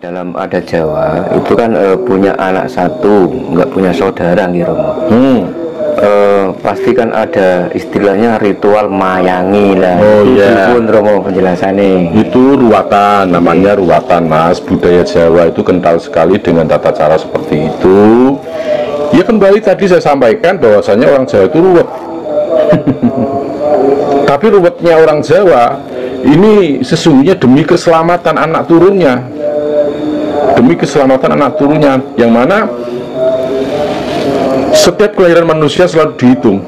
dalam adat Jawa itu kan punya anak satu, nggak punya saudara gitu. Pasti kan ada istilahnya ritual mayangi lah. Oh iya. Pun Romo penjelasannya. Itu ruwatan, namanya ruwatan Mas. Budaya Jawa itu kental sekali dengan tata cara seperti itu. Ya kembali tadi saya sampaikan bahwasanya orang Jawa itu ruwet. Tapi ruwetnya orang Jawa ini sesungguhnya demi keselamatan anak turunnya. Demi keselamatan anak turunnya, yang mana setiap kelahiran manusia selalu dihitung.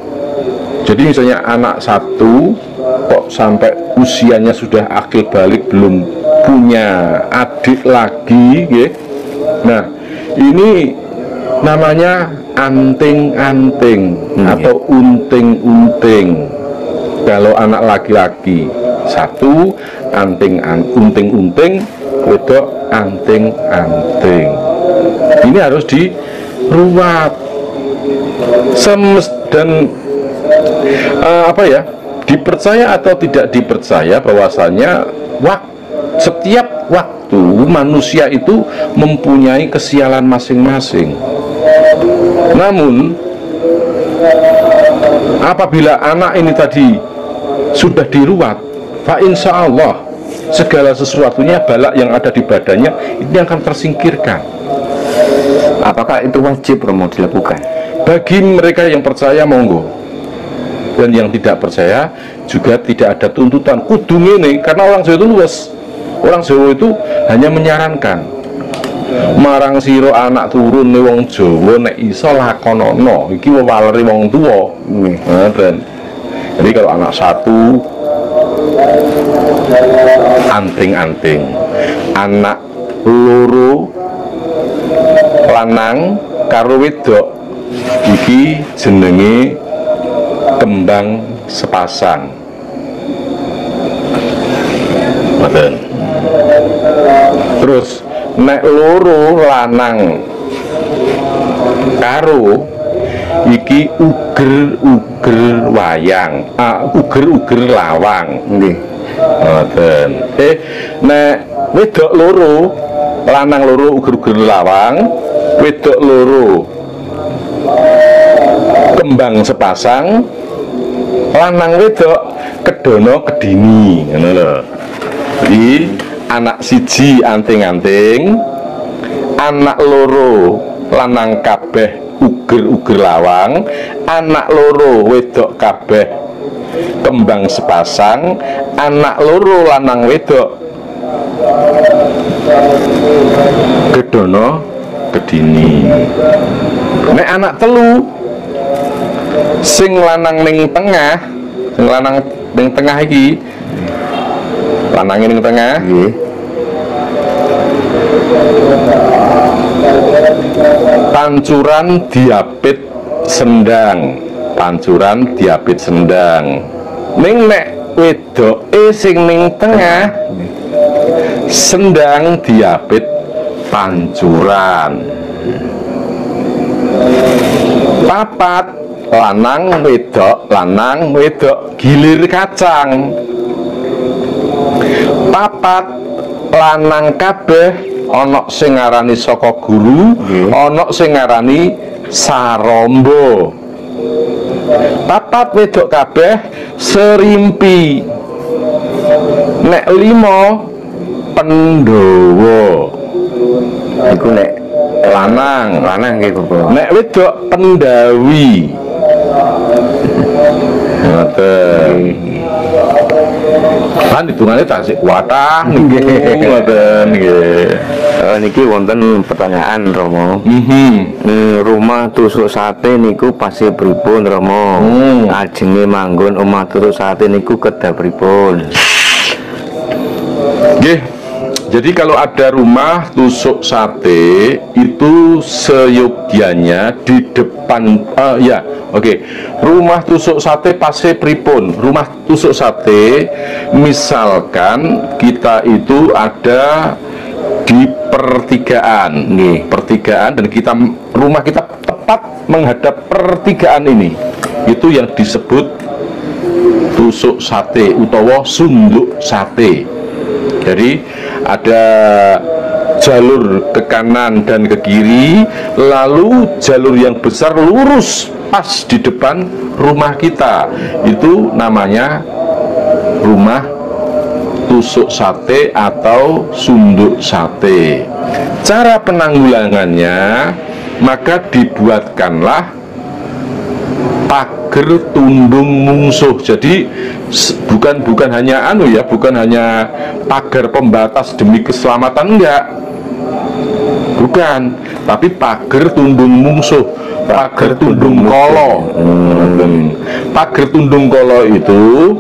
Jadi misalnya anak satu kok sampai usianya sudah akil balik belum punya adik lagi, ya. Nah ini namanya anting-anting atau unting-unting. Kalau anak laki-laki satu, unting-unting, wedok anting-anting. Ini harus diruat dan dipercaya atau tidak dipercaya bahwasanya setiap waktu manusia itu mempunyai kesialan masing-masing. Namun apabila anak ini tadi sudah diruat, fa insya Allah segala sesuatunya, balak yang ada di badannya ini akan tersingkirkan. Apakah itu wajib Romo dilakukan? Bagi mereka yang percaya monggo, dan yang tidak percaya juga tidak ada tuntutan kudu ini, karena orang Jawa itu luas. Orang Jawa itu hanya menyarankan, marang siro anak turun nih wong Jawa nek iso lakonono iki waleri wong tua. Jadi kalau anak satu anting-anting, anak loro lanang karo wedok iki jenenge kembang sepasang. Terus nek loro lanang karo iki uger-uger wayang, uger-uger lawang. Nggih. Ngoten. Nek wedok loro, lanang loro uger-uger lawang, wedok loro kembang sepasang, lanang wedok kedono kedini, ngono lho. Jadi anak siji anting-anting, anak loro lanang kabeh uger-uger lawang, anak loro wedok kabeh kembang sepasang, anak loro lanang wedok kedono kedini. Nek anak telu, sing lanang ning tengah, sing lanang ning tengah iki, lanang ning tengah, pancuran diapit sendang, pancuran diapit sendang. Ning nek wedoke sing ning tengah, sendang diapit pancuran. Papat lanang wedok gilir kacang. Papat lanang kabeh ana sing ngarani saka guru, ana sing ngarani sarombo. Papat wedok kabeh serimpi. Nek 5 Pandhawa. Iku nek lanang nggih Bapak. Nek wedok Pendawi. Ngoten. Kan hitungane tasik watah nggih. Ngoten nggih. Niki wonten pertanyaan Romo. Rumah tusuk sate niku pasti pripun Romo? Ajenge manggon omah tusuk sate niku kedah pripun? Nggih. Jadi kalau ada rumah tusuk sate itu seyogianya di depan rumah tusuk sate pasti pripun. Rumah tusuk sate misalkan kita itu ada di pertigaan, pertigaan, dan rumah kita tepat menghadap pertigaan ini, itu yang disebut tusuk sate utawa sunduk sate. Jadi ada jalur ke kanan dan ke kiri, lalu jalur yang besar lurus pas di depan rumah kita. Itu namanya rumah tusuk sate atau sunduk sate. Cara penanggulangannya, maka dibuatkanlah pagar tundung mungsuh. Jadi bukan hanya bukan hanya pagar pembatas demi keselamatan, enggak. Bukan, tapi pagar tundung mungsuh, pagar tundung kolo. Pagar tundung kolo itu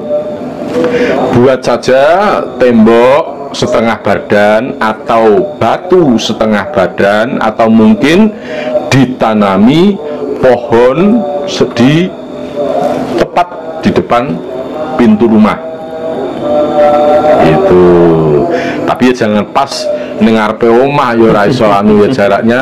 buat saja tembok setengah badan atau batu setengah badan, atau mungkin ditanami pohon tepat di depan pintu rumah itu. Tapi ya jangan pas ngarepe omah ya ora iso anu ya, jaraknya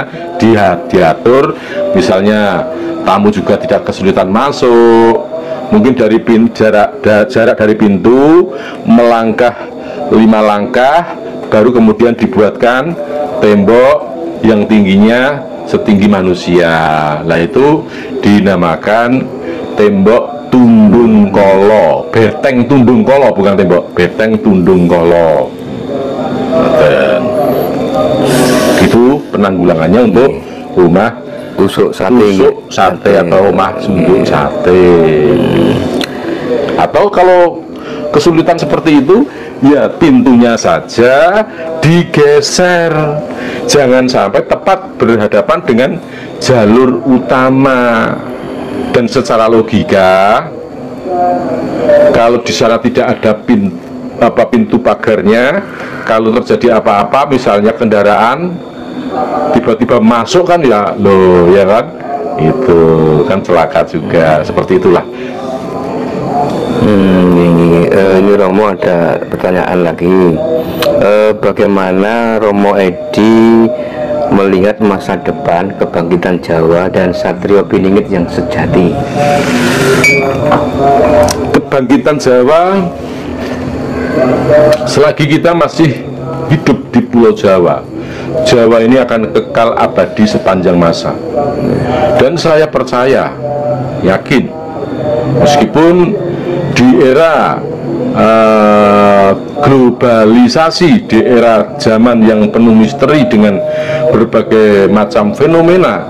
diatur. Misalnya tamu juga tidak kesulitan masuk, mungkin dari jarak dari pintu melangkah 5 langkah, baru kemudian dibuatkan tembok yang tingginya setinggi manusia. Nah itu dinamakan tembok tundung kolo, beteng tundung kolo, bukan tembok, beteng tundung kolo. Itu penanggulangannya untuk rumah tusuk sate atau rumah sunduk sate. Atau kalau kesulitan seperti itu, ya pintunya saja digeser, jangan sampai tepat berhadapan dengan jalur utama. Dan secara logika, kalau di sana tidak ada pintu pagarnya, kalau terjadi apa-apa, misalnya kendaraan tiba-tiba masuk kan, ya loh, ya kan, itu kan celaka juga. Seperti itulah. Ini Romo ada pertanyaan lagi. Bagaimana Romo Edi melihat masa depan kebangkitan Jawa dan Satrio Piningit yang sejati? Kebangkitan Jawa, selagi kita masih hidup di Pulau Jawa, Jawa ini akan kekal abadi sepanjang masa. Dan saya percaya, yakin, meskipun di era globalisasi, di era zaman yang penuh misteri dengan berbagai macam fenomena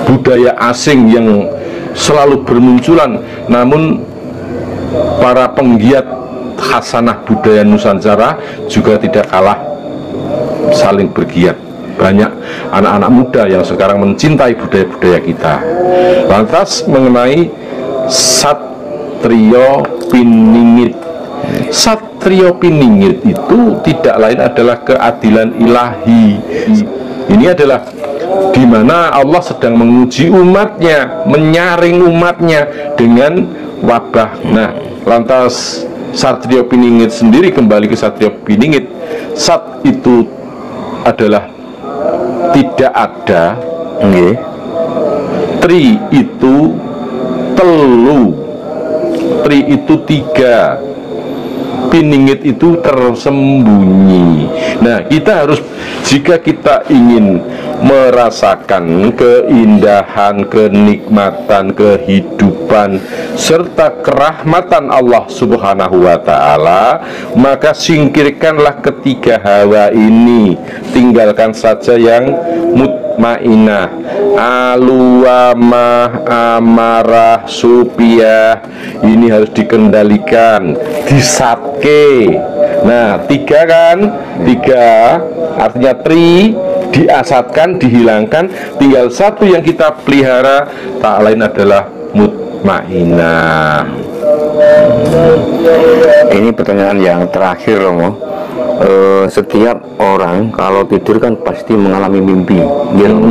budaya asing yang selalu bermunculan, namun para penggiat khasanah budaya Nusantara juga tidak kalah saling bergiat. Banyak anak-anak muda yang sekarang mencintai budaya-budaya kita. Lantas mengenai Satrio Piningit, Satrio Piningit itu tidak lain adalah keadilan ilahi. Ini adalah di mana Allah sedang menguji umatnya, menyaring umatnya dengan wabah. Nah, lantas Satrio Piningit sendiri, kembali ke Satrio Piningit, Sat itu adalah tidak ada, Tri itu telu, Tri itu 3, Piningit itu tersembunyi. Nah, kita harus, jika kita ingin merasakan keindahan, kenikmatan, kehidupan serta kerahmatan Allah Subhanahu wa Ta'ala, maka singkirkanlah ketiga hawa ini, tinggalkan saja yang mutmainah, aluamah, amarah, supiah. Ini harus dikendalikan, disatke. Nah, 3 kan, 3 artinya tri, diasatkan, dihilangkan. Tinggal 1 yang kita pelihara, tak lain adalah mutmainah. Ini pertanyaan yang terakhir, Romo. Setiap orang kalau tidur kan pasti mengalami mimpi, gitu.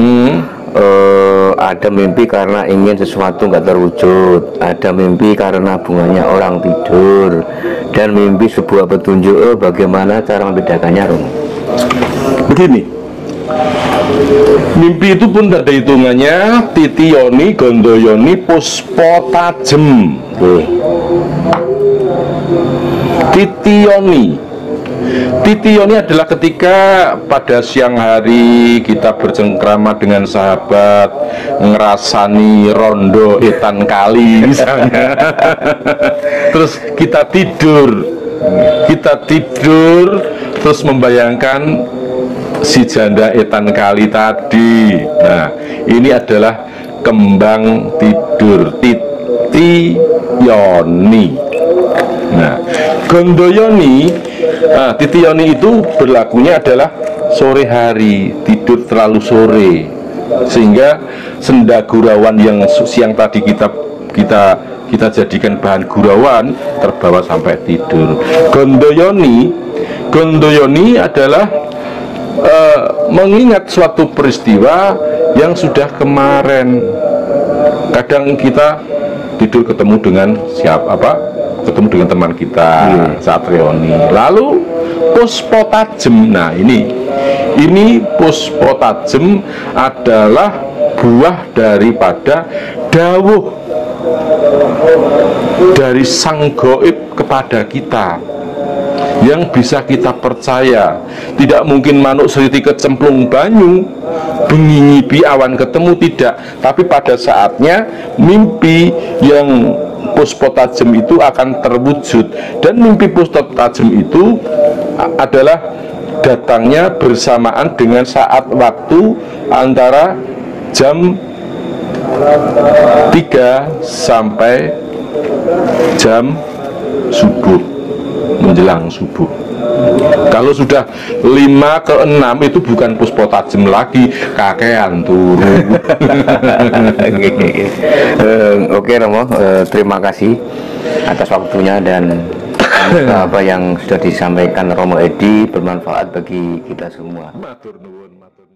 Ada mimpi karena ingin sesuatu nggak terwujud, ada mimpi karena bunganya orang tidur, dan mimpi sebuah petunjuk. Bagaimana cara membedakannya, Romo? Begini, mimpi itu pun ada hitungannya. Titiyoni, Gondoyoni, Puspo Tajem. Titiyoni Titiyoni adalah ketika pada siang hari kita bercengkrama dengan sahabat, ngerasani rondo etan kali misalnya. Terus kita tidur terus membayangkan si janda etan kali tadi. Nah, ini adalah kembang tidur, titiyoni. Nah, gondoyoni, titiyoni itu berlakunya adalah sore hari, tidur terlalu sore, sehingga senda gurauan yang siang tadi kita jadikan bahan gurauan terbawa sampai tidur. Gondoyoni adalah mengingat suatu peristiwa yang sudah kemarin. Kadang kita tidur ketemu dengan ketemu dengan teman kita saat reuni. Lalu puspotajem. Nah, ini puspotajem adalah buah daripada dawuh dari sang gaib kepada kita, yang bisa kita percaya. Tidak mungkin manuk seriti kecemplung banyu, bengi ngipi awan ketemu, tidak. Tapi pada saatnya mimpi yang puspotajem itu akan terwujud. Dan mimpi puspotajem itu adalah datangnya bersamaan dengan saat waktu antara jam 3 sampai jam subuh, menjelang subuh. Kalau sudah 5 ke 6 itu bukan puspotajem lagi, kakean turu. Oke Romo, terima kasih atas waktunya, dan apa yang sudah disampaikan Romo Edi bermanfaat bagi kita semua. Matur nuwun, matur nuwun.